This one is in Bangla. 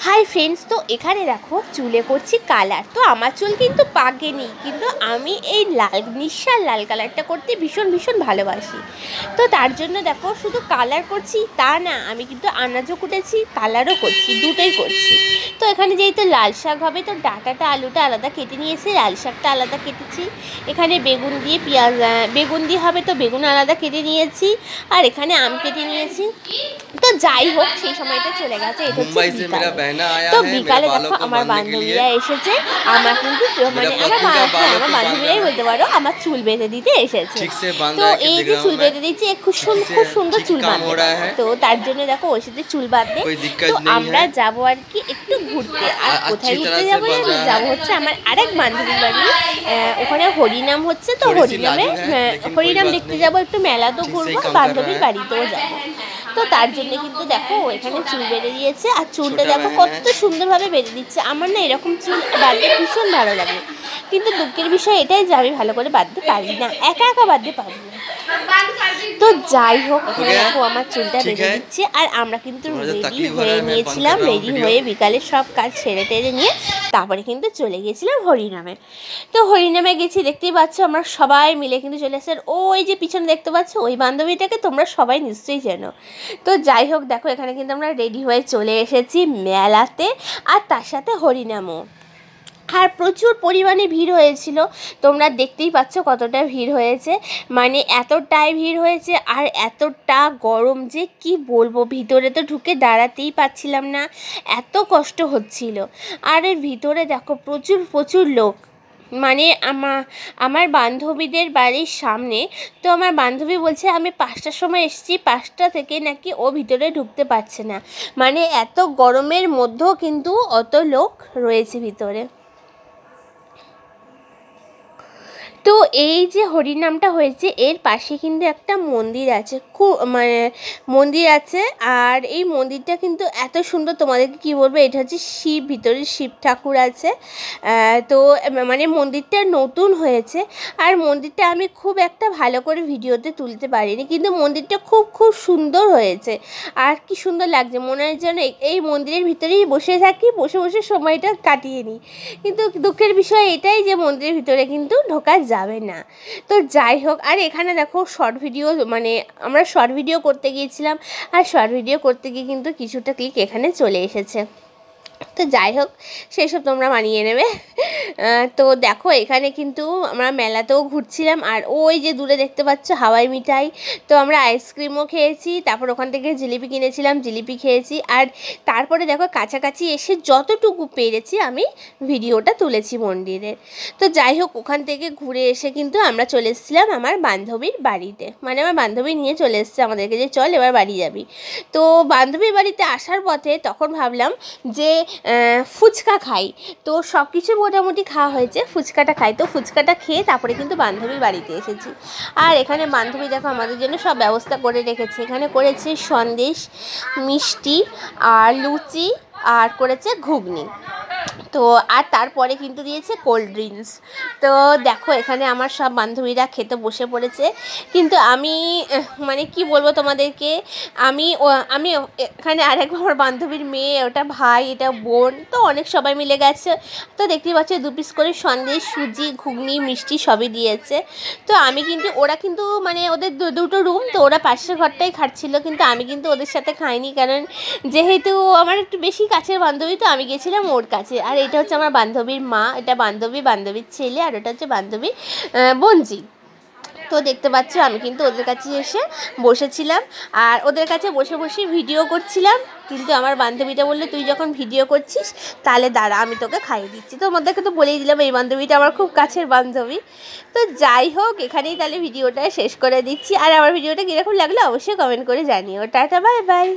হাই ফ্রেন্ডস, তো এখানে দেখো চুলে করছি কালার। তো আমার চুল কিন্তু পাকেনি, কিন্তু আমি এই নিঃশ্বাস লাল কালারটা করতে ভীষণ ভীষণ ভালোবাসি। তো তার জন্য দেখো শুধু কালার করছি তা না, আমি কিন্তু আনাজও কুটেছি, কালারও করছি, দুটোই করছি। তো এখানে যেহেতু লাল শাক হবে, তো ডাঁটাটা আলুটা আলাদা কেটে নিয়েছি, লাল শাকটা আলাদা কেটেছি। এখানে বেগুন দিয়ে বেগুন দিয়ে হবে, তো বেগুন আলাদা কেটে নিয়েছি। আর এখানে আম কেটে নিয়েছি। তো যাই হোক, সেই সময়টা চলে গেছে। এটা হচ্ছে তো বিকালে দেখো আমার বান্ধবীরা এসেছে। আমরা কিন্তু মানে আমার বান্ধবীরাই বলতে পারো, আমার চুল বেঁধে দিতে এসেছে। তো এই যে চুল বেঁধে দিচ্ছে, খুব সুন্দর চুল বাঁধে। তো তার জন্য দেখো ওর সাথে চুল বাঁধতে। তো আমরা যাবো আর কি একটু ঘুরতে। আর কোথায় ঘুরতে যাবো জানো? যাবো হচ্ছে আমার আরেক বান্ধবীর বাড়ি। ওখানে হরিনাম হচ্ছে, তো হরিনাম দেখতে যাবো, একটু মেলা তো ঘুরবো, বান্ধবীর বাড়িতেও যাবো। তো তার জন্য কিন্তু দেখো এখানে চুল বেঁধে দিয়েছে। আর চুলটা দেখো কত সুন্দরভাবে বেঁধে দিচ্ছে। আমার না এরকম চুল বাঁধতে ভীষণ ভালো লাগে, কিন্তু দুঃখের বিষয় এটাই যে আমি ভালো করে বাঁধতে পারি না, একা বাঁধতে পারি না। তো যাই হোক, এখানে দেখো আমার চুলটা বেঁধে দিচ্ছে। আর আমরা কিন্তু রেডি হয়ে নিয়েছিলাম, রেডি হয়ে বিকালে সব কাজ ছেড়ে টেরে নিয়ে তারপরে কিন্তু চলে গিয়েছিলাম হরিনামে। তো হরিনামে গেছি, দেখতেই পাচ্ছ আমরা সবাই মিলে কিন্তু চলে আসছে। ওই যে পিছনে দেখতে পাচ্ছ, ওই বান্ধবীটাকে তোমরা সবাই নিশ্চয়ই জানো। তো যাই হোক, দেখো এখানে কিন্তু আমরা রেডি হয়ে চলে এসেছি মেলাতে, আর তার সাথে হরিনামও। আর প্রচুর পরিমাণে ভিড় হয়েছিল, তোমরা দেখতেই পাচ্ছ কতটা ভিড় হয়েছে। মানে এতটাই ভিড় হয়েছে, আর এতটা গরম যে কি বলবো, ভিতরে তো ঢুকে দাঁড়াতেই পারছিলাম না, এত কষ্ট হচ্ছিল। আর এর ভিতরে দেখো প্রচুর লোক। মানে আমার বান্ধবীদের বাড়ির সামনে। তো আমার বান্ধবী বলছে আমি 5টার সময় এসেছি, 5টা থেকে নাকি ও ভিতরে ঢুকতে পারছে না। মানে এত গরমের মধ্যেও কিন্তু অত লোক রয়েছে ভিতরে। তো এই যে হরিনামটা হয়েছে, এর পাশে কিন্তু একটা মন্দির আছে, খুব মানে মন্দির আছে। আর এই মন্দিরটা কিন্তু এত সুন্দর, তোমাদেরকে কী বলবো, এটা হচ্ছে শিব, ভিতরে শিব ঠাকুর আছে। তো মানে মন্দিরটা নতুন হয়েছে। আর মন্দিরটা আমি খুব একটা ভালো করে ভিডিওতে তুলতে পারিনি, কিন্তু মন্দিরটা খুব সুন্দর হয়েছে। আর কি সুন্দর লাগছে, মনে হয় যেন এই মন্দিরের ভিতরেই বসে থাকি, বসে সময়টা কাটিয়ে নিই। কিন্তু দুঃখের বিষয় এটাই যে মন্দিরের ভিতরে কিন্তু ঢোকা যাবে না। তো যাই হোক, আর এখানে দেখো শর্ট ভিডিও, মানে আমরা শর্ট ভিডিও করতে গিয়েছিলাম, আর শর্ট ভিডিও করতে গিয়ে কিন্তু কিছুটা ক্লিক এখানে চলে এসেছে। তো যাই হোক, সেসব তোমরা মানিয়ে নেবে। তো দেখো এখানে কিন্তু আমরা মেলাতেও ঘুরছিলাম। আর ওই যে দূরে দেখতে পাচ্ছ হাওয়াই মিঠাই, তো আমরা আইসক্রিমও খেয়েছি, তারপর ওখান থেকে জিলিপি কিনেছিলাম, জিলিপি খেয়েছি। আর তারপরে দেখো কাছাকাছি এসে যতটুকু পেরেছি আমি ভিডিওটা তুলেছি মন্দিরের। তো যাই হোক, ওখান থেকে ঘুরে এসে কিন্তু আমরা চলে এসেছিলাম আমার বান্ধবীর বাড়িতে। মানে আমার বান্ধবী নিয়ে চলে এসেছে আমাদেরকে, যে চল এবার বাড়ি যাবি। তো বান্ধবীর বাড়িতে আসার পথে তখন ভাবলাম যে ফুচকা খাই। তো সব কিছু মোটামুটি খাওয়া হয়েছে, ফুচকাটা খাই। তো ফুচকাটা খেয়ে তারপরে কিন্তু বান্ধবীর বাড়িতে এসেছি। আর এখানে বান্ধবী দেখো আমাদের জন্য সব ব্যবস্থা করে রেখেছে। এখানে করেছে সন্দেশ, মিষ্টি, আর লুচি, আর করেছে ঘুগনি। তো আর তারপরে কিন্তু দিয়েছে কোল্ড ড্রিঙ্কস। তো দেখো এখানে আমার সব বান্ধবীরা খেতে বসে পড়েছে। কিন্তু আমি মানে কি বলবো তোমাদেরকে, আমি এখানে আরেক আমার বান্ধবীর মেয়ে, ওটা ভাই, এটা বোন, তো অনেক সবাই মিলে গেছে। তো দেখতেই পাচ্ছ 2 পিস করে সন্দেশ, সুজি, ঘুগনি, মিষ্টি সবই দিয়েছে। তো আমি কিন্তু, ওরা কিন্তু মানে ওদের দুটো রুম, তো ওরা পাশের ঘরটাই খাচ্ছিল, কিন্তু আমি কিন্তু ওদের সাথে খাইনি, কারণ যেহেতু আমার একটু বেশি কাছের বান্ধবী, তো আমি গেছিলাম ওর কাছে। আর এটা হচ্ছে আমার বান্ধবীর মা, এটা বান্ধবীর ছেলে, আর ওটা হচ্ছে বান্ধবীর বোনজি। তো দেখতে পাচ্ছ আমি কিন্তু ওদের কাছে এসে বসেছিলাম, আর ওদের কাছে বসে ভিডিও করছিলাম। কিন্তু আমার বান্ধবীটা বললো তুই যখন ভিডিও করছিস তাহলে দাঁড়া, আমি তোকে খাইয়ে দিচ্ছি। তো তোমাদেরকে তো বলেই দিলাম এই বান্ধবীটা আমার খুব কাছের বান্ধবী। তো যাই হোক, এখানেই তাহলে ভিডিওটা শেষ করে দিচ্ছি। আর আমার ভিডিওটা কীরকম লাগলো অবশ্যই কমেন্ট করে জানিও। Tata, bye bye.